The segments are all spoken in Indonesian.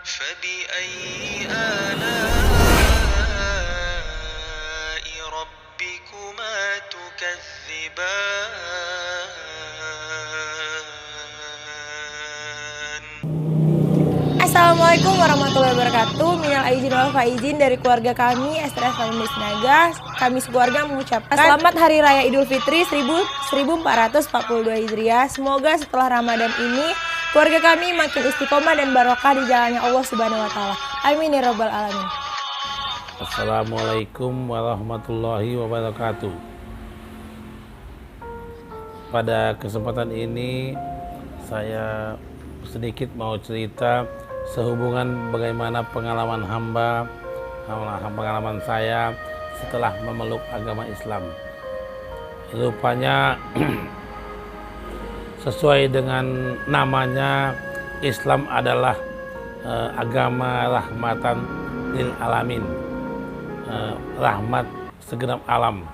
فبأي آلاء ربكما تكذبان. Assalamualaikum warahmatullahi wabarakatuh. Minal aidin wal faizin dari keluarga kami STRS Family Sinaga. Kami sekeluarga mengucapkan selamat Hari Raya Idul Fitri 1442 Hijriah. Semoga setelah Ramadan ini keluarga kami makin istiqomah dan barokah di jalannya Allah Subhanahu wa taala. Amin ya rabbal alamin. Assalamualaikum warahmatullahi wabarakatuh. Pada kesempatan ini saya sedikit mau cerita sehubungan bagaimana pengalaman pengalaman saya setelah memeluk agama Islam. Rupanya sesuai dengan namanya, Islam adalah agama rahmatan lil alamin, rahmat segenap alam.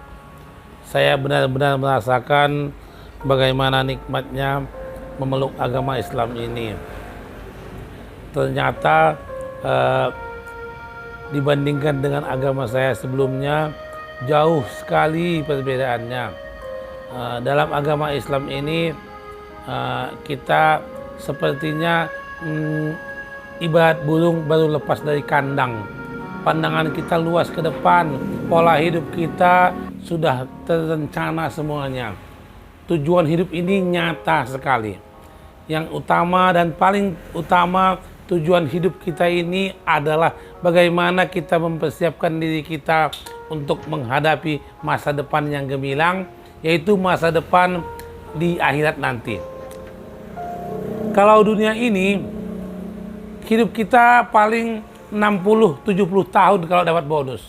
Saya benar-benar merasakan bagaimana nikmatnya memeluk agama Islam ini. Ternyata dibandingkan dengan agama saya sebelumnya jauh sekali perbedaannya. Dalam agama Islam ini kita sepertinya ibarat burung baru lepas dari kandang. Pandangan kita luas ke depan, pola hidup kita sudah terencana semuanya. Tujuan hidup ini nyata sekali. Yang utama dan paling utama tujuan hidup kita ini adalah bagaimana kita mempersiapkan diri kita untuk menghadapi masa depan yang gemilang, yaitu masa depan di akhirat nanti. Kalau dunia ini, hidup kita paling 60-70 tahun kalau dapat bonus.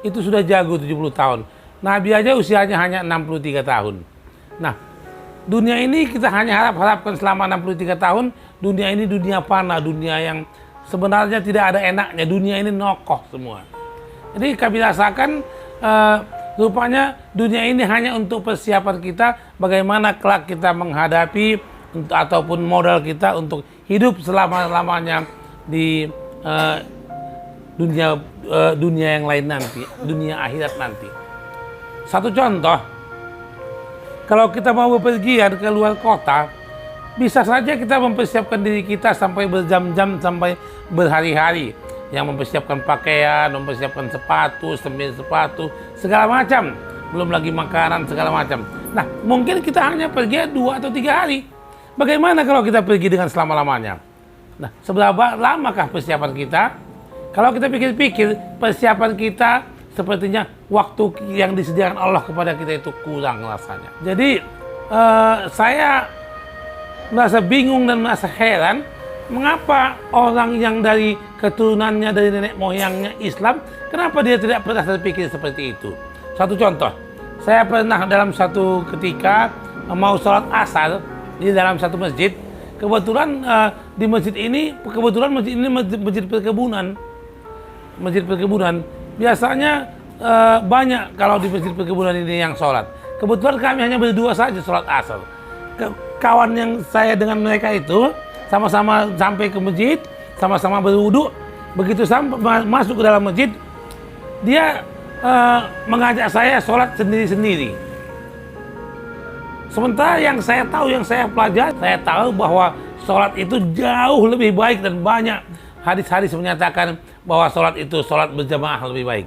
Itu sudah jago 70 tahun. Nabi aja usianya hanya 63 tahun. Nah, dunia ini kita hanya harapkan selama 63 tahun. Dunia ini dunia panah, dunia yang sebenarnya tidak ada enaknya. Dunia ini nokoh semua. Jadi kami rasakan rupanya dunia ini hanya untuk persiapan kita, bagaimana kelak kita menghadapi ataupun modal kita untuk hidup selama-lamanya di dunia yang lain nanti, dunia akhirat nanti. Satu contoh, kalau kita mau bepergian ke luar kota, bisa saja kita mempersiapkan diri kita sampai berjam-jam, sampai berhari-hari. Yang mempersiapkan pakaian, mempersiapkan sepatu, sepatu, segala macam. Belum lagi makanan, segala macam. Nah, mungkin kita hanya pergi 2 atau 3 hari. Bagaimana kalau kita pergi dengan selama-lamanya? Nah, seberapa lamakah persiapan kita? Kalau kita pikir-pikir, persiapan kita sepertinya waktu yang disediakan Allah kepada kita itu kurang rasanya. Jadi saya merasa bingung dan merasa heran, mengapa orang yang dari keturunannya, dari nenek moyangnya Islam, kenapa dia tidak pernah terpikir seperti itu? Satu contoh, saya pernah dalam satu ketika mau sholat asar di dalam satu masjid. Kebetulan di masjid ini, masjid perkebunan. Masjid perkebunan. Biasanya banyak kalau di masjid perkebunan ini yang sholat. Kebetulan kami hanya berdua saja sholat asar. Kawan yang saya dengan mereka itu sama-sama sampai ke masjid, sama-sama berwudu. Begitu sampai masuk ke dalam masjid, dia mengajak saya sholat sendiri-sendiri. Sementara yang saya tahu, yang saya pelajari, saya tahu bahwa sholat itu jauh lebih baik dan banyak hadis-hadis menyatakan bahwa sholat itu, sholat berjamaah lebih baik.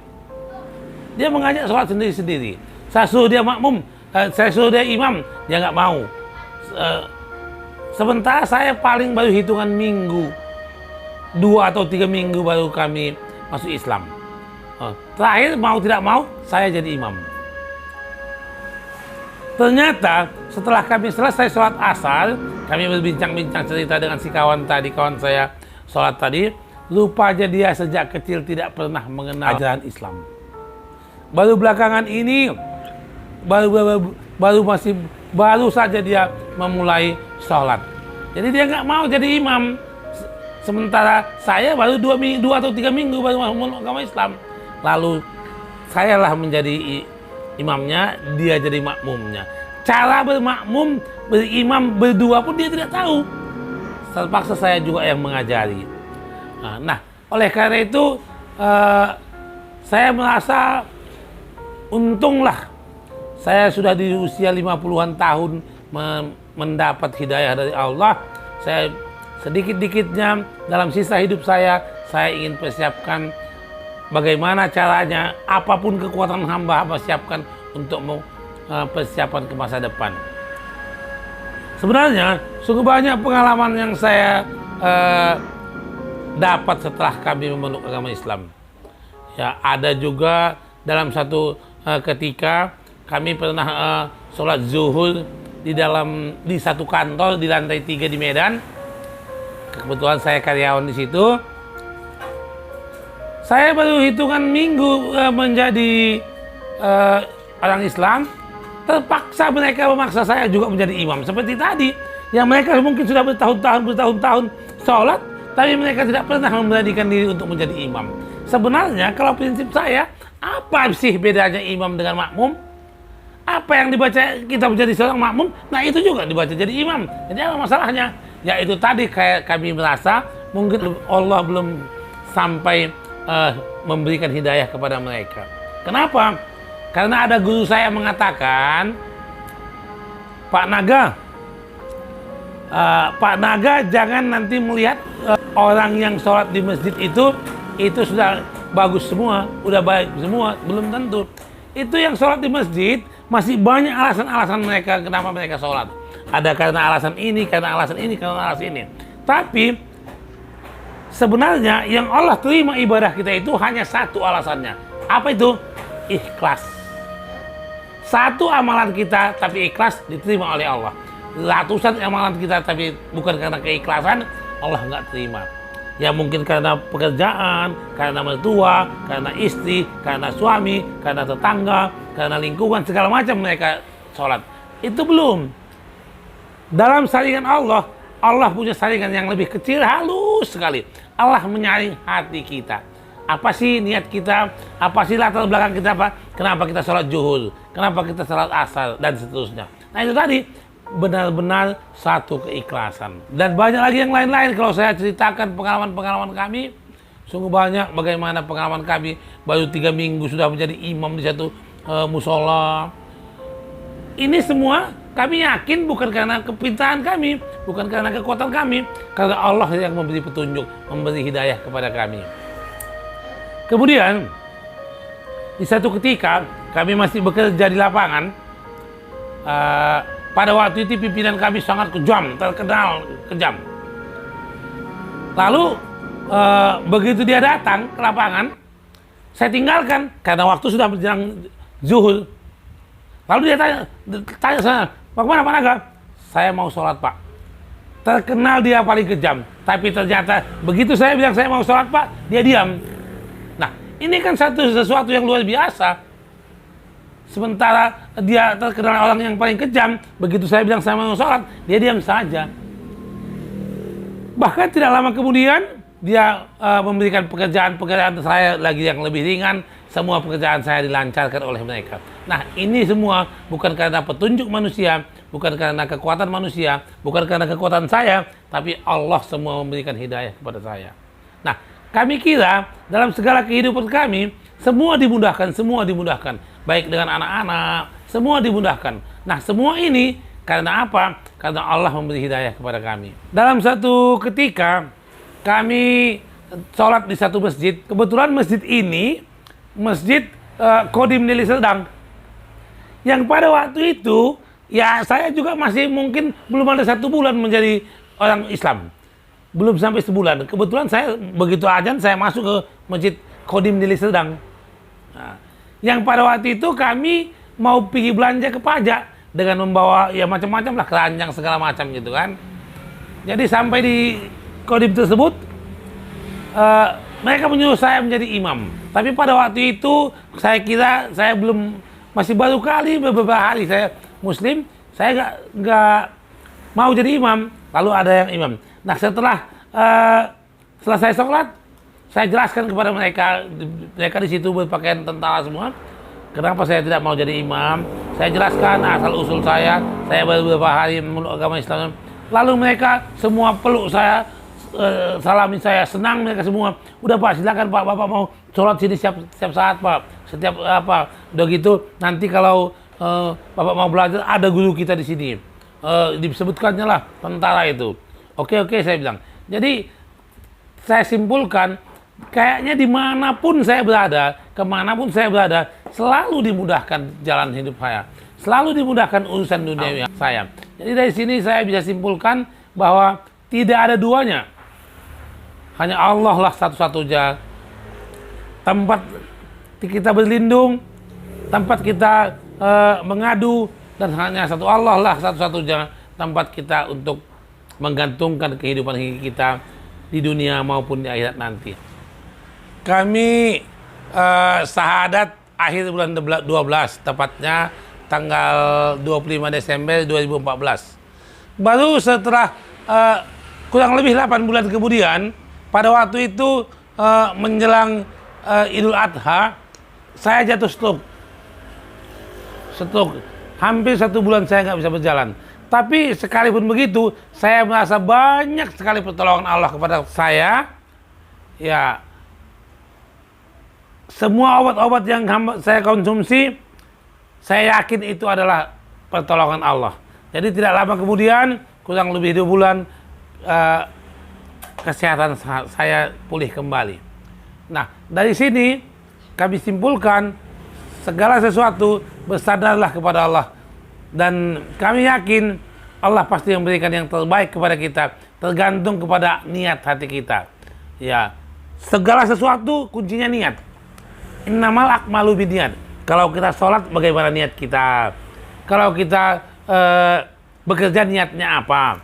Dia mengajak sholat sendiri-sendiri. Saya suruh dia makmum, saya suruh dia imam, dia nggak mau. Sementara saya paling baru hitungan minggu, 2 atau 3 minggu baru kami masuk Islam. Terakhir mau tidak mau saya jadi imam. Ternyata setelah kami selesai sholat asar, kami berbincang-bincang cerita dengan si kawan saya sholat tadi. Rupanya dia sejak kecil tidak pernah mengenal ajaran Islam. Baru belakangan ini, baru saja dia memulai sholat. Jadi dia nggak mau jadi imam. Sementara saya baru 2 atau 3 minggu baru masuk agama Islam. Lalu sayalah menjadi imamnya, dia jadi makmumnya. Cara bermakmum, berimam berdua pun dia tidak tahu. Terpaksa saya juga yang mengajari. Nah, oleh karena itu saya merasa untunglah saya sudah di usia 50-an tahun mendapat hidayah dari Allah. Saya sedikit-dikitnya dalam sisa hidup saya ingin persiapkan bagaimana caranya, apapun kekuatan hamba siapkan untuk persiapan ke masa depan. Sebenarnya sungguh banyak pengalaman yang saya dapat setelah kami memeluk agama Islam. Ya, ada juga dalam satu ketika kami pernah sholat zuhur di satu kantor di lantai 3 di Medan. Kebetulan saya karyawan di situ. Saya baru hitungan minggu menjadi orang Islam. Terpaksa mereka memaksa saya juga menjadi imam. Seperti tadi, yang mereka mungkin sudah bertahun-tahun sholat, tapi mereka tidak pernah memberanikan diri untuk menjadi imam. Sebenarnya kalau prinsip saya, apa sih bedanya imam dengan makmum? Apa yang dibaca kita menjadi seorang makmum, nah itu juga dibaca jadi imam. Jadi apa masalahnya? Ya itu tadi kayak kami merasa mungkin Allah belum sampai memberikan hidayah kepada mereka. Kenapa? Karena ada guru saya mengatakan, Pak Naga jangan nanti melihat orang yang sholat di masjid itu sudah bagus semua, udah baik semua, belum tentu. Itu yang sholat di masjid masih banyak alasan-alasan mereka kenapa mereka sholat. Ada karena alasan ini, karena alasan ini, karena alasan ini. Tapi sebenarnya yang Allah terima ibadah kita itu hanya satu alasannya. Apa itu? Ikhlas. Satu amalan kita tapi ikhlas diterima oleh Allah. Ratusan amalan kita tapi bukan karena keikhlasan, Allah nggak terima. Ya mungkin karena pekerjaan, karena mertua, karena istri, karena suami, karena tetangga, karena lingkungan, segala macam mereka sholat. Itu belum. Dalam saringan Allah, Allah punya saringan yang lebih kecil, halus sekali. Allah menyaring hati kita. Apa sih niat kita? Apa sih latar belakang kita? Kenapa kita sholat zuhur? Kenapa kita sholat asar? Dan seterusnya. Nah itu tadi, benar-benar satu keikhlasan. Dan banyak lagi yang lain-lain. Kalau saya ceritakan pengalaman-pengalaman kami, sungguh banyak bagaimana pengalaman kami. Baru 3 minggu sudah menjadi imam di satu musola. Ini semua kami yakin bukan karena kepintaran kami, bukan karena kekuatan kami, karena Allah yang memberi petunjuk, memberi hidayah kepada kami. Kemudian di satu ketika kami masih bekerja di lapangan. Pada waktu itu pimpinan kami sangat kejam, terkenal kejam. Lalu begitu dia datang ke lapangan, saya tinggalkan karena waktu sudah berjalan zuhur. Lalu dia tanya saya, "Pak mana Pak Naga?" "Saya mau sholat Pak." Terkenal dia paling kejam, tapi ternyata begitu saya bilang saya mau sholat Pak, dia diam. Nah ini kan sesuatu yang luar biasa. Sementara dia terkenal orang yang paling kejam, begitu saya bilang saya mau sholat, dia diam saja. Bahkan tidak lama kemudian, dia memberikan pekerjaan saya lagi yang lebih ringan. Semua pekerjaan saya dilancarkan oleh mereka. Nah ini semua bukan karena petunjuk manusia, bukan karena kekuatan manusia, bukan karena kekuatan saya, tapi Allah semua memberikan hidayah kepada saya. Nah kami kira dalam segala kehidupan kami, semua dimudahkan. Baik dengan anak-anak, semua dimudahkan. Nah semua ini karena apa? Karena Allah memberi hidayah kepada kami. Dalam satu ketika kami sholat di satu masjid. Kebetulan masjid ini masjid Kodim Deli Serdang. Yang pada waktu itu ya saya juga masih mungkin belum ada 1 bulan menjadi orang Islam. Belum sampai sebulan. Kebetulan saya begitu azan saya masuk ke masjid Kodim Deli Serdang. Nah, yang pada waktu itu kami mau pergi belanja ke pajak dengan membawa ya macam-macam lah, keranjang segala macam gitu kan. Jadi sampai di Kodim tersebut mereka menyuruh saya menjadi imam. Tapi pada waktu itu saya kira saya masih baru kali beberapa hari saya muslim, saya nggak mau jadi imam. Lalu ada yang imam. Nah setelah selesai sholat, saya jelaskan kepada mereka di situ berpakaian tentara semua, kenapa saya tidak mau jadi imam. Saya jelaskan asal usul saya baru beberapa hari memeluk agama Islam. Lalu mereka semua peluk saya, salami saya, senang mereka semua. Udah Pak, silakan Pak, Bapak mau sholat sini setiap saat Pak, setiap apa. Udah gitu, nanti kalau Bapak mau belajar, ada guru kita di sini. Disebutkannya lah tentara itu. Oke, saya bilang. Jadi saya simpulkan, kayaknya dimanapun saya berada, kemanapun saya berada, selalu dimudahkan jalan hidup saya, selalu dimudahkan urusan dunia saya. Jadi dari sini saya bisa simpulkan bahwa tidak ada duanya. Hanya Allah lah satu-satunya tempat kita berlindung, tempat kita mengadu, dan hanya satu Allah lah satu-satunya tempat kita untuk menggantungkan kehidupan kita di dunia maupun di akhirat nanti. Kami syahadat akhir bulan 12, tepatnya tanggal 25 Desember 2014. Baru setelah kurang lebih 8 bulan kemudian, pada waktu itu menjelang Idul Adha, saya jatuh stroke. Hampir 1 bulan saya nggak bisa berjalan. Tapi sekalipun begitu, saya merasa banyak sekali pertolongan Allah kepada saya. Ya, semua obat-obat yang saya konsumsi, saya yakin itu adalah pertolongan Allah. Jadi tidak lama kemudian, kurang lebih 2 bulan, kesehatan saya pulih kembali. Nah, dari sini kami simpulkan segala sesuatu bersadarlah kepada Allah. Dan kami yakin Allah pasti memberikan yang terbaik kepada kita, tergantung kepada niat hati kita. Ya, segala sesuatu kuncinya niat. Innamal a'malu binniyat. Kalau kita sholat, bagaimana niat kita? Kalau kita bekerja, niatnya apa?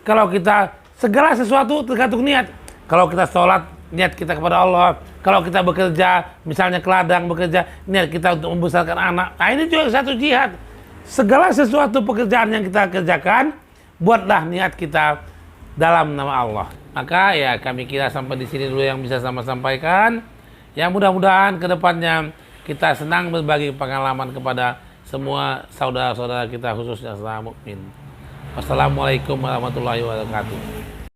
Kalau kita segala sesuatu tergantung niat. Kalau kita sholat, niat kita kepada Allah. Kalau kita bekerja, misalnya ke ladang bekerja, niat kita untuk membesarkan anak. Nah, ini juga satu jihad. Segala sesuatu pekerjaan yang kita kerjakan, buatlah niat kita dalam nama Allah. Maka ya kami kira sampai di sini dulu yang bisa sama sampaikan. Ya mudah-mudahan ke depannya kita senang berbagi pengalaman kepada semua saudara-saudara kita, khususnya sesama mukmin. Wassalamualaikum warahmatullahi wabarakatuh.